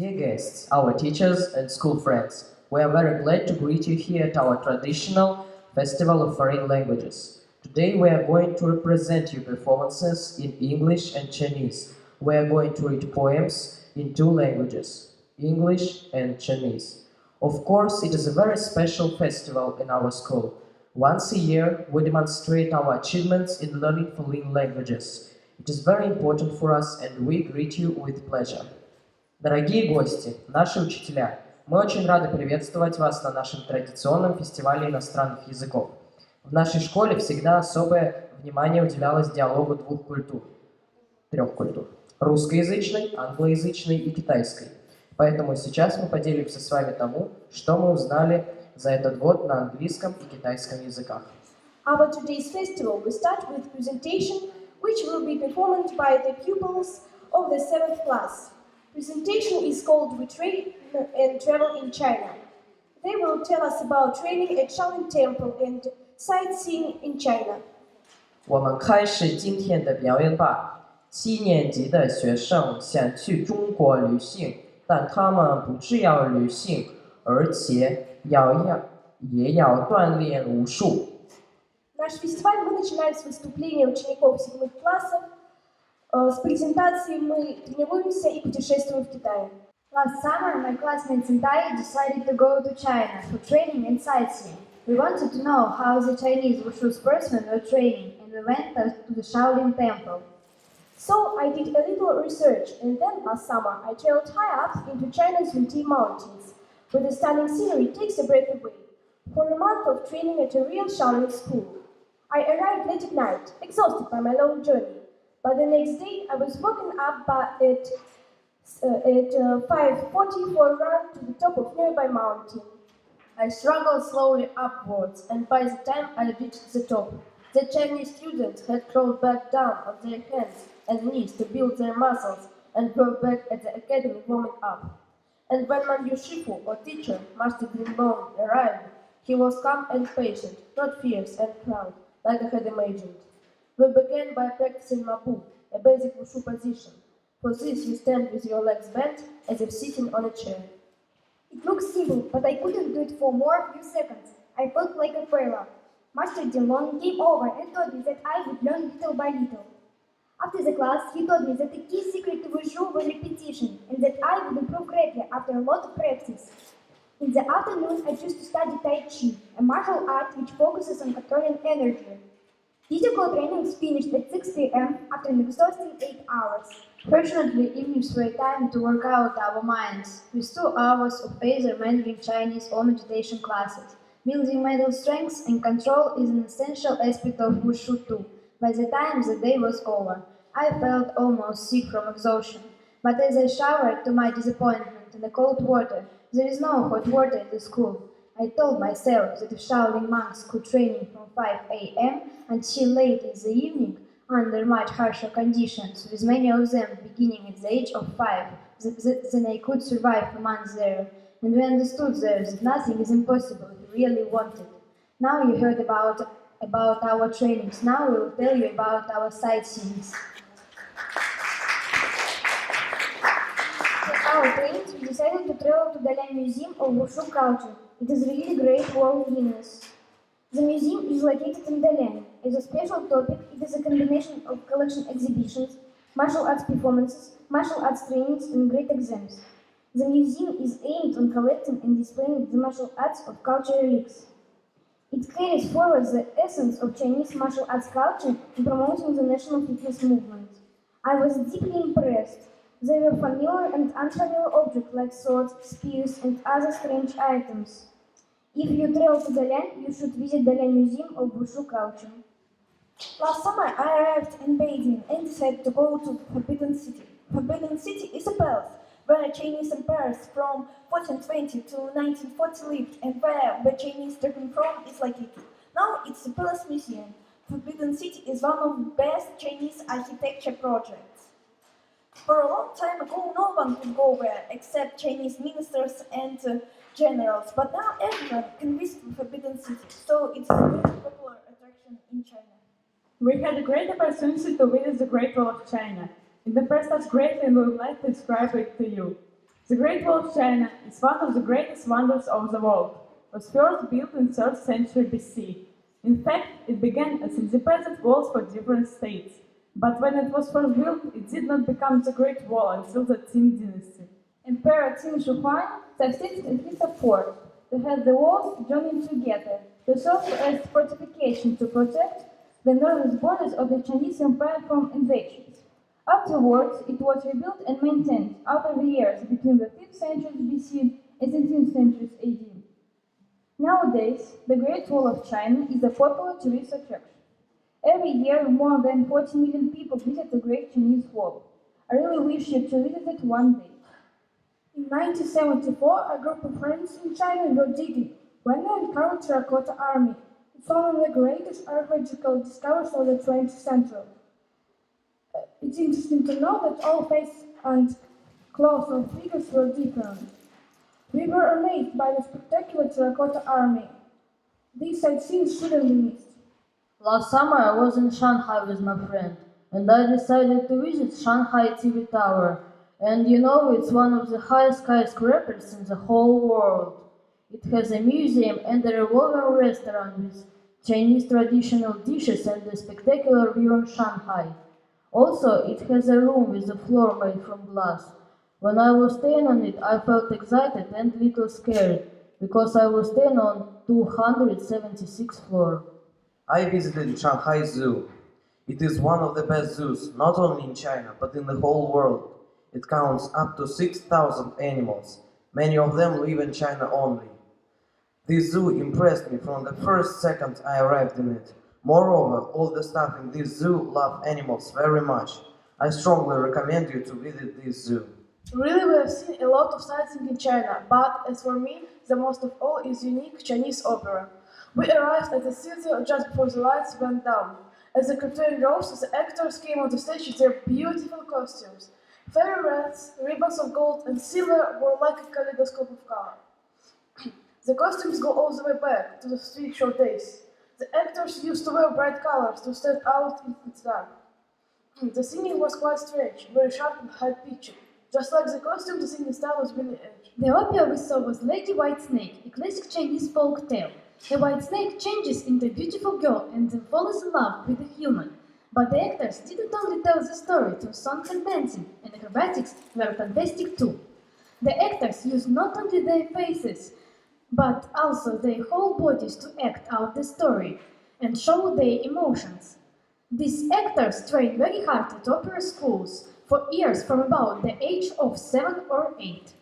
Dear guests, our teachers and school friends, we are very glad to greet you here at our traditional Festival of Foreign Languages. Today we are going to represent you performances in English and Chinese. We are going to read poems in two languages, English and Chinese. Of course, it is a very special festival in our school. Once a year, we demonstrate our achievements in learning foreign languages. It is very important for us, and we greet you with pleasure. Дорогие гости, наши учителя, мы очень рады приветствовать вас на нашем традиционном фестивале иностранных языков. В нашей школе всегда особое внимание уделялось диалогу трех культур – русскоязычной, англоязычной и китайской. Поэтому сейчас мы поделимся с вами тому, что мы узнали за этот год на английском и китайском языках. Our today's festival will start with presentation, which will be performed by the pupils of the 7th class. Presentation is called "We Train and Travel in China." They will tell us about training at Shaolin Temple and sightseeing in China. 我们开始今天的表演吧。7年级的学生想去中国旅行，但他们不只要旅行，而且也要锻炼武术。Наш фестиваль мы начинаем с выступления учеников 7-х классов. С презентацией мы тренируемся и путешествуем в Китай. Last summer, my classmates and I decided to go to China for training and sightseeing. We wanted to know how the Chinese wushu sportsmen were training, and we went to the Shaolin Temple. So I did a little research, and then last summer I traveled high up into China's Yunti Mountains, where the stunning scenery takes a breath away. For a month of training at a real Shaolin school. I arrived late at night, exhausted by my long journey. But the next day I was woken up at 5:40 for a run to the top of nearby mountain. I struggled slowly upwards, and by the time I reached the top, the Chinese students had crawled back down on their hands and knees to build their muscles and were back at the academy warming up. And when my new Shifu, or teacher, Master Greenbone, arrived, he was calm and patient, not fierce and proud, like I had imagined. We began by practicing Mabu, a basic wushu position. For this, you stand with your legs bent, as if sitting on a chair. It looks simple, but I couldn't do it for more few seconds. I felt like a failure. Master Jinlong came over and told me that I would learn little by little. After the class, he told me that the key secret to wushu was repetition, and that I would improve greatly after a lot of practice. In the afternoon, I chose to study Tai Chi, a martial art which focuses on controlling energy. Physical training is finished at 6 p.m. after an exhausting 8 hours. Fortunately, evenings were time to work out our minds, with 2 hours of either Mandarin Chinese or meditation classes. Building mental strength and control is an essential aspect of wushu too. By the time the day was over, I felt almost sick from exhaustion. But as I showered to my disappointment in the cold water, there is no hot water in the school. I told myself that if Shaolin monks could train from 5 a.m. until late in the evening, under much harsher conditions, with many of them beginning at the age of 5, then I could survive a month there. And we understood there that nothing is impossible if we really want it. Now you heard about our trainings. Now we will tell you about our sightseeings. For our trainings, we decided to travel to Dalian Museum of Wushu Culture. It is really great world Guinness. The museum is located in Dalian. As a special topic, it is a combination of collection exhibitions, martial arts performances, martial arts trainings, and great exams. The museum is aimed on collecting and displaying the martial arts of culture relics. It carries forward the essence of Chinese martial arts culture in promoting the national fitness movement. I was deeply impressed. There were familiar and unfamiliar objects like swords, spears, and other strange items. If you travel to Dalian, you should visit Dalian Museum of Wushu Culture. Last summer I arrived in Beijing and decided to go to Forbidden City. Forbidden City is a palace where Chinese emperors from 1420 to 1940 lived and where the Chinese dragon throne is located. Now it's a palace museum. Forbidden City is one of the best Chinese architecture projects. For a long time ago, no one could go there except Chinese ministers and generals, but now everyone can visit Forbidden City, so it's a very popular attraction in China. We had a great opportunity to visit the Great Wall of China. It impressed us greatly and we would like to describe it to you. The Great Wall of China is one of the greatest wonders of the world. It was first built in 3rd century BC. In fact, it began as independent walls for different states. But when it was first built, it did not become the Great Wall until the Qing dynasty. Emperor Qin Shi Huang succeeded in his effort to have the walls joined together to serve as fortification to protect the northern borders of the Chinese Empire from invasions. Afterwards, it was rebuilt and maintained over the years between the 5th century BC and 16th century AD. Nowadays, the Great Wall of China is a popular tourist attraction. Every year, more than 40 million people visit the Great Chinese Wall. I really wish you to visit it one day. In 1974, a group of friends in China were digging when they encountered Terracotta Army. It's one of the greatest archaeological discoveries of the 20th century. It's interesting to know that all faces and clothes and figures were different. We were amazed by the spectacular Terracotta Army. These sightseeing shouldn't be missed. Last summer I was in Shanghai with my friend, and I decided to visit Shanghai TV Tower. And you know, it's one of the highest skyscrapers in the whole world. It has a museum and a revolving restaurant with Chinese traditional dishes and a spectacular view on Shanghai. Also, it has a room with a floor made from glass. When I was staying on it, I felt excited and a little scared, because I was staying on 276th floor. I visited Shanghai Zoo. It is one of the best zoos, not only in China, but in the whole world. It counts up to 6,000 animals. Many of them live in China only. This zoo impressed me from the first second I arrived in it. Moreover, all the staff in this zoo love animals very much. I strongly recommend you to visit this zoo. Really, we have seen a lot of sightseeing in China, but as for me, the most of all is unique Chinese opera. We arrived at the theater just before the lights went down. As the curtain rose, the actors came on the stage in their beautiful costumes. Fairy wreaths, ribbons of gold and silver were like a kaleidoscope of color. The costumes go all the way back to the 3 short days. The actors used to wear bright colors to stand out in the dark. The singing was quite strange, very sharp and high-pitched. Just like the costume, the singing style was really edgy. The opera we saw was Lady White Snake, a classic Chinese folk tale. The white snake changes into a beautiful girl and then falls in love with a human. But the actors didn't only tell the story through songs and dancing, and acrobatics were fantastic too. The actors used not only their faces, but also their whole bodies to act out the story and show their emotions. These actors trained very hard at opera schools for years from about the age of 7 or 8.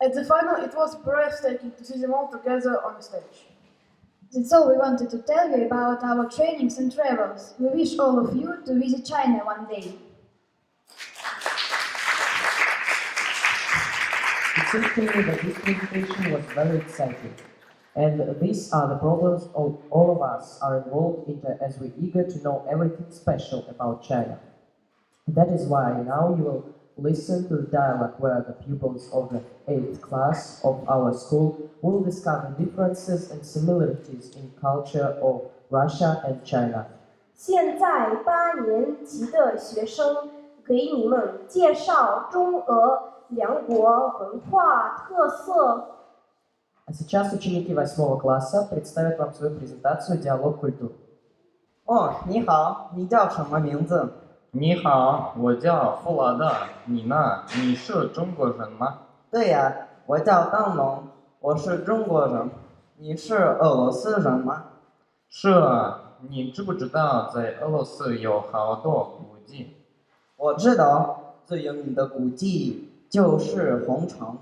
At the final, it was breathtaking to see them all together on the stage. That's all we wanted to tell you about our trainings and travels. We wish all of you to visit China one day. It seems to me that this presentation was very exciting. And these are the problems all of us are involved in as we're eager to know everything special about China. That is why now you will listen to the dialogue where the pupils of the 8th class of our school will discover differences and similarities in culture of Russia and China. 现在8年级的学生给你们介绍中俄两国文化特色。 А сейчас ученики 8 класса представят вам свою презентацию «Диалог культур». 哦，你好，你叫什么名字？ 你好，我叫富老大，你呢？你是中国人吗？对呀，我叫当龙，我是中国人。你是俄罗斯人吗？是啊，你知不知道在俄罗斯有好多古迹？我知道，最有名的古迹就是红城。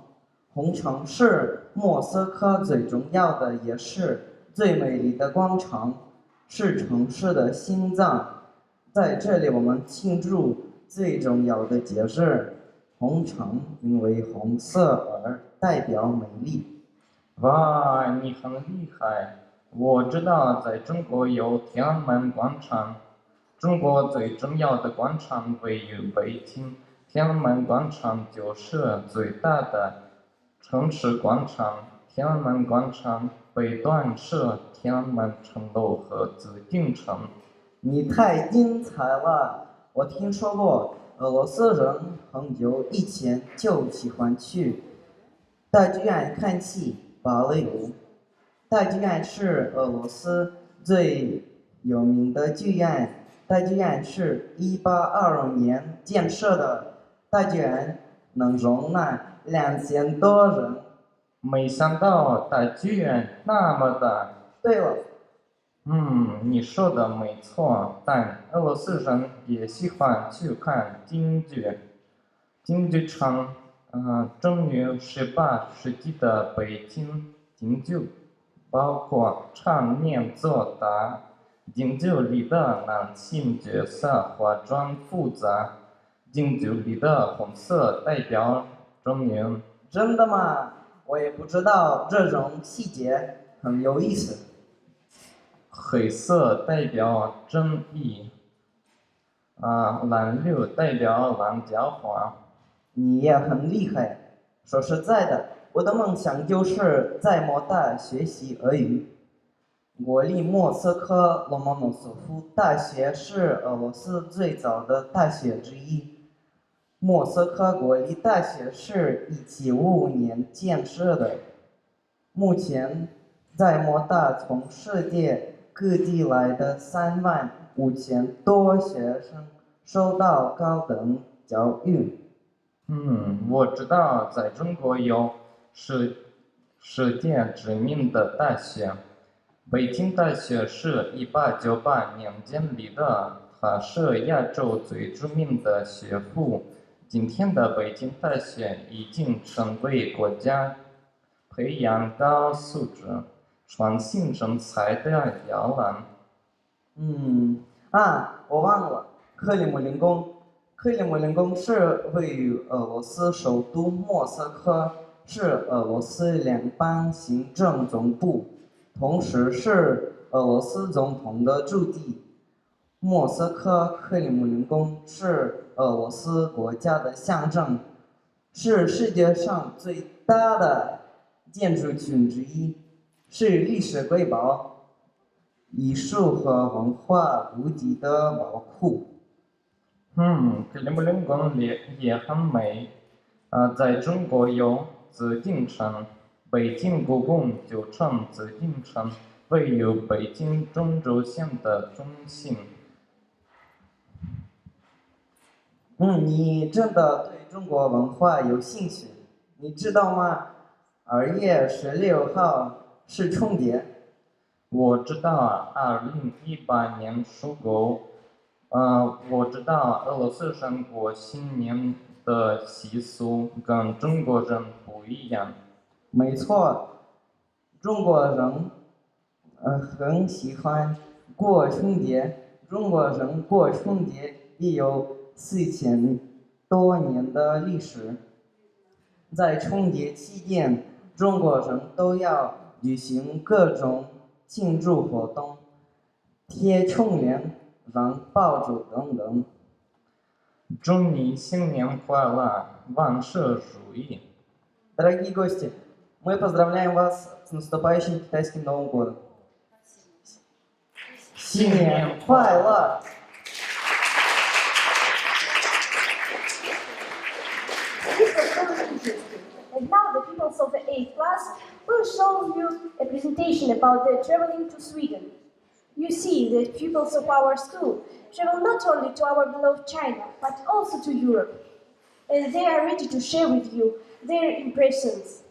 红城是莫斯科最重要的，也是最美丽的广场，是城市的心脏。 在这里，我们庆祝最重要的节日。红城因为红色而代表美丽。哇，你很厉害！我知道在中国有天安门广场，中国最重要的广场位于北京，天安门广场就是最大的城市广场。天安门广场北端是天安门城楼和紫禁城。 你太精彩了！我听说过俄罗斯人很久以前就喜欢去大剧院看戏、芭蕾舞。大剧院是俄罗斯最有名的剧院。大剧院是1822年建设的，大剧院能容纳2000多人。没想到大剧院那么大。对了，你说的没错，但俄罗斯人也喜欢去看京剧。京剧场，终于18世纪的北京京剧，包括场面做大。京剧里的男性角色化妆复杂，京剧里的红色代表正面。真的吗？我也不知道这种细节，很有意思。黑色代表正义，蓝绿代表蓝教化。你也很厉害。说实在的，我的梦想就是在莫大学习俄语。国立莫斯科罗蒙诺索夫大学是俄罗斯最早的大学之一。莫斯科国立大学是1755年建设的。目前，在莫大从世界各地来的35000多学生受到高等教育。我知道，在中国有世界知名的大学，北京大学是1898年建立的，它是亚洲最著名的学府。今天的北京大学已经成为国家培养高素质、创新人才的摇篮。我忘了，克里姆林宫。克里姆林宫是位于俄罗斯首都莫斯科，是俄罗斯联邦行政总部，同时是俄罗斯总统的驻地。莫斯科克里姆林宫是俄罗斯国家的象征，是世界上最大的建筑群之一，是历史瑰宝、艺术和文化古迹的宝库。克里姆林宫也很美。在中国有紫禁城，北京故宫就称紫禁城，位于北京中轴线的中心。你真的对中国文化有兴趣？你知道吗？2月16号是春节。我知道2018年属狗。我知道俄罗斯人过新年的习俗跟中国人不一样。没错，中国人很喜欢过春节。中国人过春节也有4000多年的历史。在春节期间，中国人都要举行各种庆祝活动，贴春联、扔爆竹等等。祝你新年快乐，万事如意。Дорогие гости, мы поздравляем вас с наступающим китайским Новым годом. 新年快乐! This was very interesting. And now the pupils of the 8th class will show you a presentation about their traveling to Sweden. You see, the pupils of our school travel not only to our beloved China, but also to Europe. And they are ready to share with you their impressions.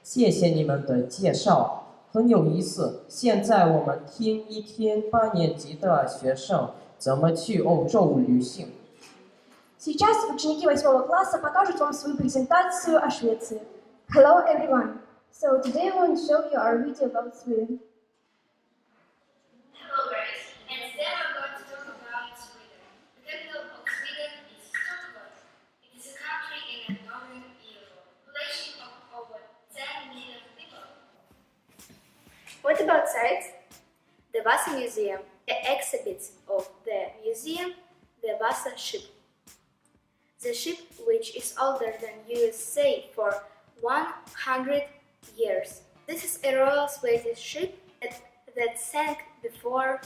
谢谢你们的介绍，很有意思。现在我们听一听8年级的学生怎么去欧洲旅行。Сейчас ученики 8 класса покажут вам свою презентацию о Швеции. Hello everyone. So today we want to show you our video about Sweden. Hello guys, and today we're going to talk about Sweden. The capital of Sweden is Stockholm. It is a country in northern Europe, population of over 10 million people. What about sites? The Vasa Museum, the exhibits of the museum, the Vasa ship. The ship, which is older than USA for 100 years. This is a royal Swedish ship that sank before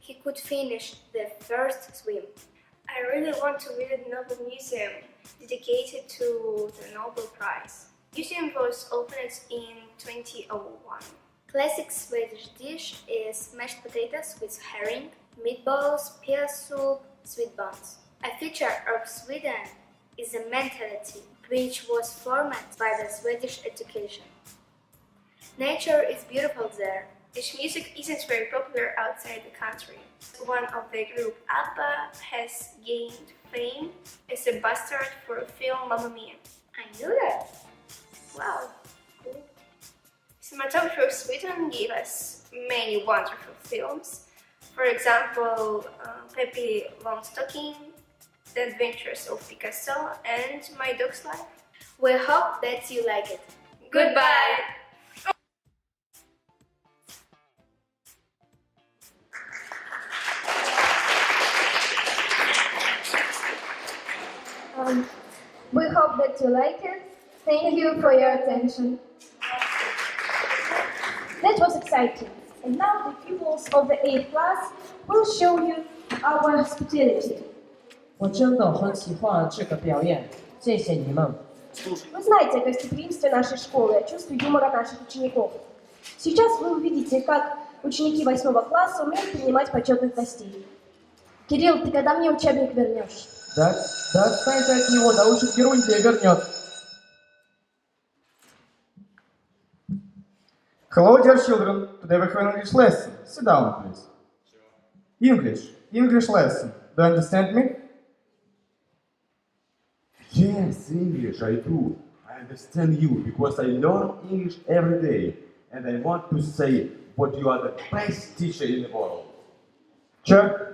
he could finish the first swim. I really want to visit Nobel Museum, dedicated to the Nobel Prize. Museum was opened in 2001. Classic Swedish dish is mashed potatoes with herring, meatballs, pear soup, sweet buns. A feature of Sweden is the mentality, which was formed by the Swedish education. Nature is beautiful there. This music isn't very popular outside the country. One of the group ABBA has gained fame as a bastard for a film Mamma Mia. I knew that. Wow, cool. Cinematography of Sweden gave us many wonderful films. For example, Pippi Longstocking, The Adventures of Picasso, and My Dog's Life. We hope that you like it. Goodbye! We hope that you like it. Thank you for your attention. That was exciting. And now the pupils of the 8th class will show you our hospitality. 我真的很喜欢这个表演，谢谢你们。 Вы знаете о гостеприимстве нашей школы, о чувстве юмора наших учеников. Сейчас вы увидите, как ученики 8 класса умеют принимать почетных гостей. Кирилл, ты когда мне учебник вернешь? Да отстань ты от него, научит Герунтия вернет. Hello, dear children. Today we have an English lesson. Sit down, please. English lesson. Do you understand me? Yes, English, I do. I understand you because I learn English every day. And I want to say that you are the best teacher in the world. Че?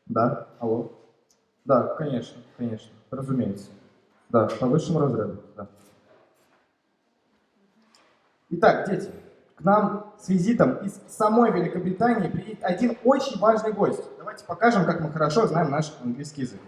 Да, алло. Да, конечно, разумеется. Да, по высшему разряду, да. Итак, дети, к нам с визитом из самой Великобритании приедет один очень важный гость. Давайте покажем, как мы хорошо знаем наш английский язык.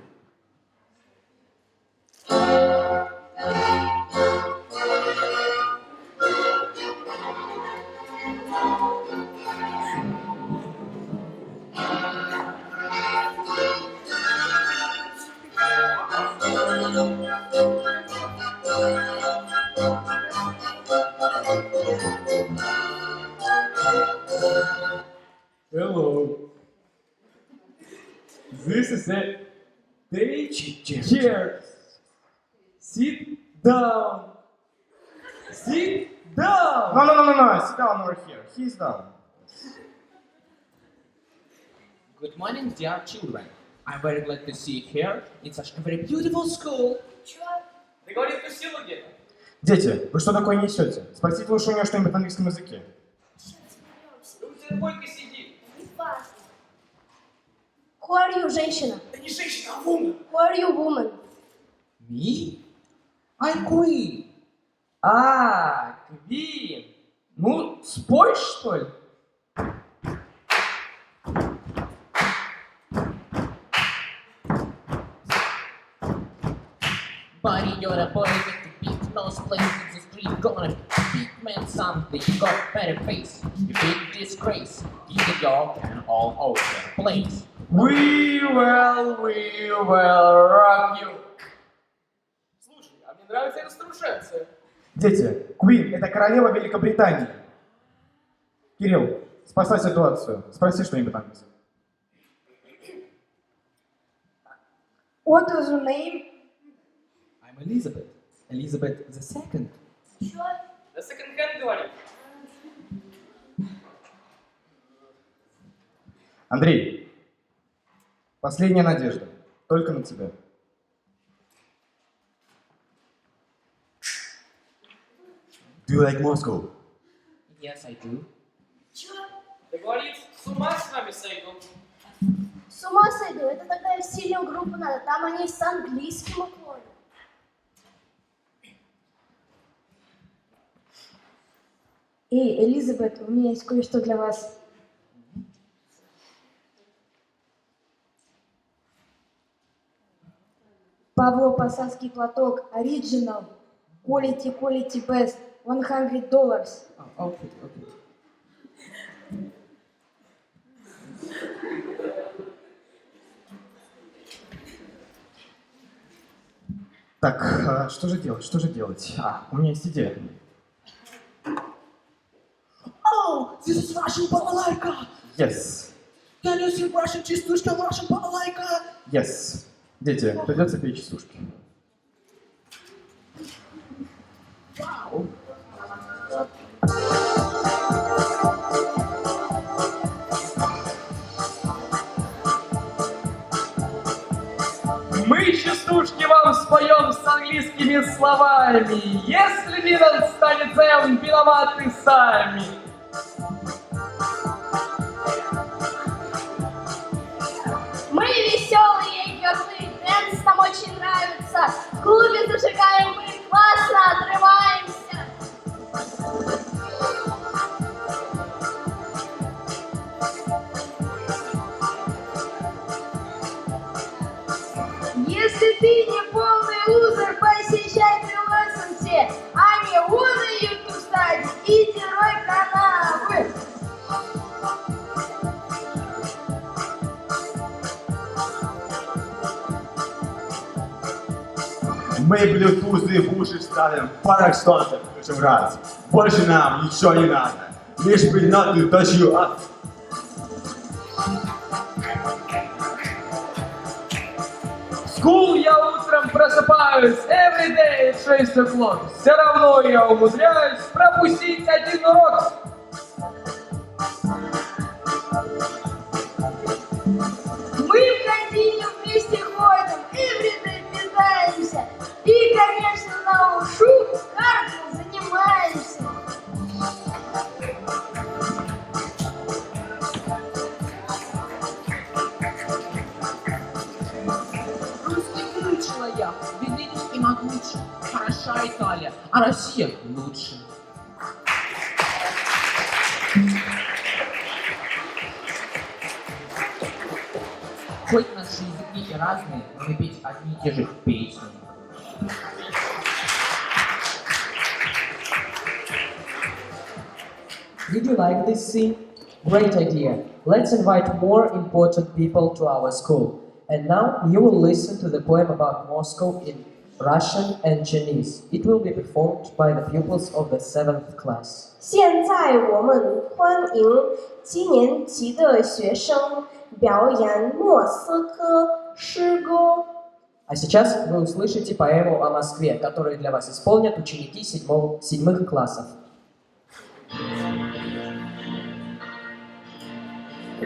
Hello. This is a chair. Sit down. Sit down. No. Sit down over here. He's down. Good morning, dear children. I'm very glad to see you here in such a very beautiful school. Ты говоришь, тусила где-то? Дети, вы что такое несете? Спросите лучше у нее что-нибудь на английском языке. Да у тебя бойко сидит. Who are you, женщина? Да не женщина, а woman. Who are you, woman? Me? I'm Queen. Queen. Ну, спой, что ли? Buddy, you're a boy with the big nose, playing in the street, gonna be a big man someday. You got better face, you big disgrace. Even y'all can all hold their place. We will rock you. Слушай, а мне нравится инструментация. Дети, Queen — это королева Великобритании. Кирилл, спасай ситуацию. Спроси что-нибудь на английском. What is your name? I'm Elizabeth. Elizabeth II. Да секонд-хенд говорит. Андрей, последняя надежда. Только на тебя. Do you like Moscow? Yes, I do. Да говорит, с ума с вами сойду. С ума сойду, это такая сильная группа надо, там они с английским уклоном. Эй, Элизабет, у меня есть кое-что для вас. Павло-Посадский платок, оригинал, quality best, $100. Okay. Так, что же делать? Что же делать? У меня есть идея. Oh, this is Russian balalaika. Yes. Can you sing Russian частушки on Russian balalaika? Yes. Дети, придется петь частушки. Wow. Мы частушки вам споем с английскими словами. Если Мирон станет зэм, виноваты сами. Мы веселые герлы, дэнс нам очень нравится. В клубе зажигаем мы, классно отрываемся. Если ты не полный лузер, посещай трилэссенсе, а не ужинают в стадии и герой канавы. Мы блютузы в уши ставим, парок солнца включим раз. Больше нам ничего не надо, лишь бы ноты тащу от. Скул я утром просыпаюсь, every day at 6 o'clock. Все равно я умудряюсь пропустить один урок. Мы в кантине вместе ходим, every day питаемся. И, конечно, на ушу кардио занимаемся. Русский выучила я, великий и могучий. Хороша Италия, а Россия лучше. Хоть наши языки и разные, но мы петь одни и те же песни. Did you like this scene? Great idea. Let's invite more important people to our school. And now you will listen to the poem about Moscow in Russian and Chinese. It will be performed by the pupils of the 7th class. 现在我们欢迎7年级的学生表演莫斯科诗歌。 А сейчас вы услышите поэму о Москве, которую для вас исполнят ученики 7 классов.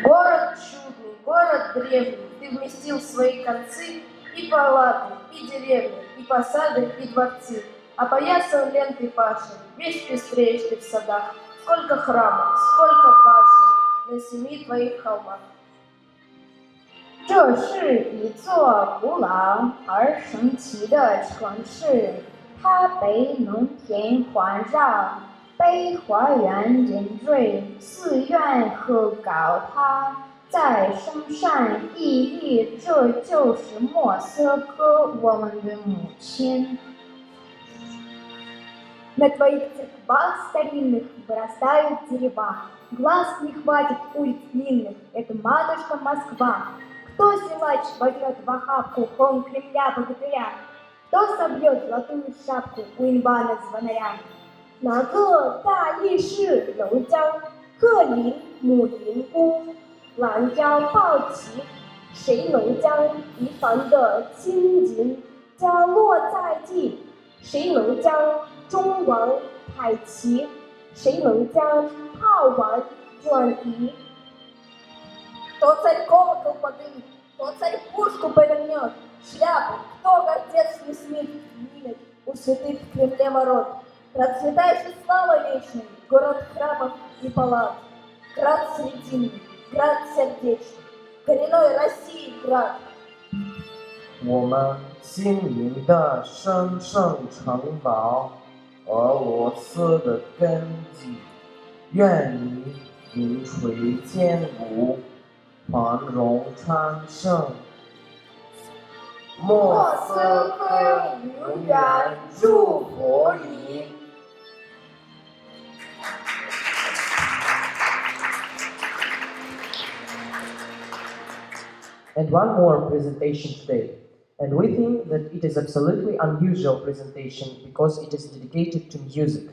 Город чудный, город древний, ты вместил в свои концы и палаты, и деревни, и посады, и дворцы. Опоясан лентой паши, весь пестреешь ты в садах. Сколько храмов, сколько башен на 7 твоих холмах. 这是一座古老而神奇的城市，它被农田环绕，被花园点缀，寺院和高塔在深山屹立，这就是莫斯科，我们的母亲。 На твоих церквах старинных вырастают дерева. Глаз не хватит улиц длинных, это матушка Москва. Кто силач возьмет в охапку холм Кремля богатыря? Кто собьет золотую шапку у Инвана звонаря? 哪个大力士能将鹤临母林宫，兰椒抱旗？谁能将一凡的金银交落在地？谁能将中王抬旗？谁能将炮丸转移？ Кто царь колокол подымет, кто царь пушку повернет, шляпу, кто гордец не смеет двинуть у святых в Кремле ворот. Процветаешь и слава вечной, город храмов и палат, град срединный, град сердечный, коренной России град. 我们心灵的神圣城堡，俄罗斯的根基，愿你名垂千古，繁荣昌盛。莫斯科永远祝福你。and one more presentation today. And we think that it is absolutely unusual presentation because it is dedicated to music.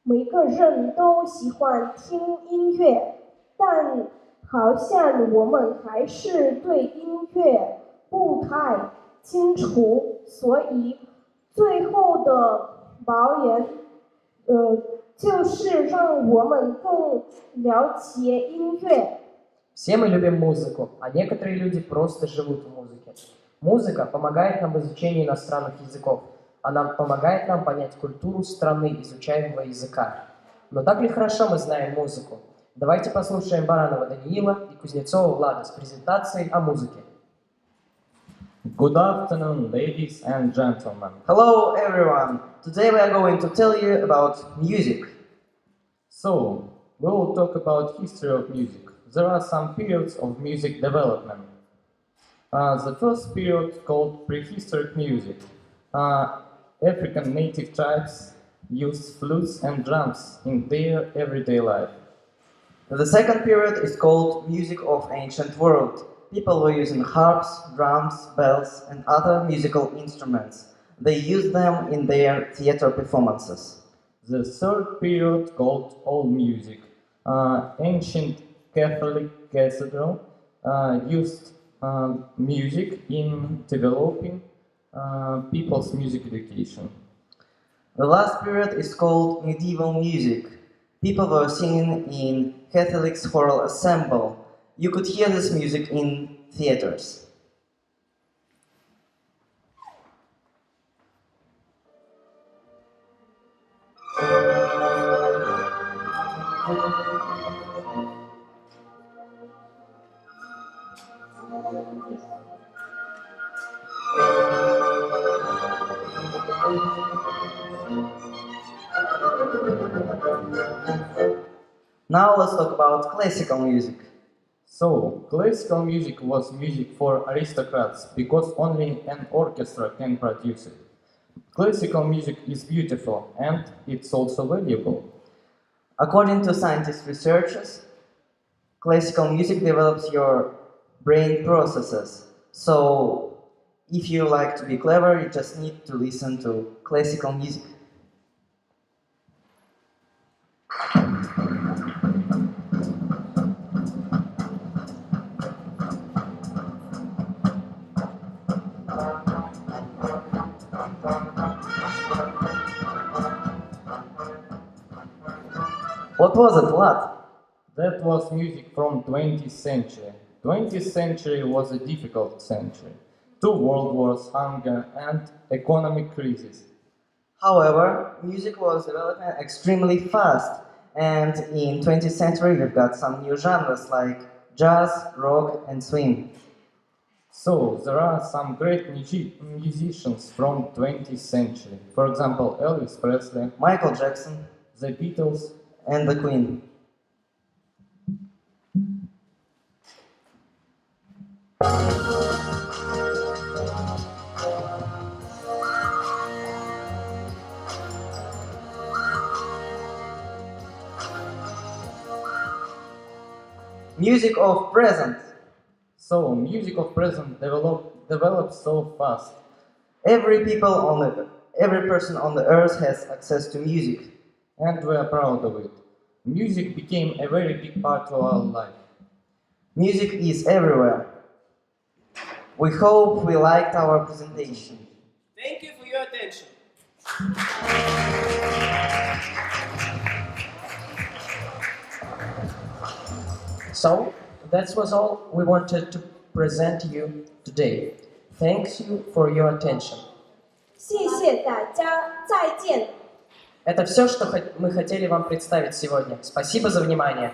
每个人都喜欢听音乐，但好像我们还是对音乐不太清楚，所以最后的表演，就是让我们更了解音乐。 Все мы любим музыку, а некоторые люди просто живут в музыке. Музыка помогает нам в изучении иностранных языков. Она помогает нам понять культуру страны изучаемого языка. Но так ли хорошо мы знаем музыку? Давайте послушаем Баранова Даниила и Кузнецова Влада с презентацией о музыке. Good afternoon, ladies and gentlemen. Hello everyone! Today we are going to tell you about music. So, we will talk about history of music. There are some periods of music development. The first period called prehistoric music. African native tribes used flutes and drums in their everyday life. The second period is called music of ancient world. People were using harps, drums, bells, and other musical instruments. They used them in their theater performances. The third period called old music. Ancient Catholic cathedral used music in developing people's music education. The last period is called medieval music. People were singing in Catholic choral ensemble. You could hear this music in theaters. Now let's talk about classical music. So, classical music was music for aristocrats because only an orchestra can produce it. Classical music is beautiful and it's also valuable. According to scientist researchers, classical music develops your brain processes. So, if you like to be clever, you just need to listen to classical music. What was it, Vlad? That was music from 20th century. 20th century was a difficult century. 2 world wars, hunger, and economic crisis. However, music was developing extremely fast, and in 20th century we've got some new genres like jazz, rock, and swing. So, there are some great musicians from 20th century. For example, Elvis Presley, Michael Jackson, the Beatles, and the Queen. Music of present. So, music of present develops so fast. Every person on the earth has access to music. And we are proud of it. Music became a very big part of our life. Music is everywhere. We hope we liked our presentation. Thank you for your attention. So, that was all we wanted to present to you today. Thanks you for your attention. 谢谢大家，再见。 Это все, что мы хотели вам представить сегодня. Спасибо за внимание.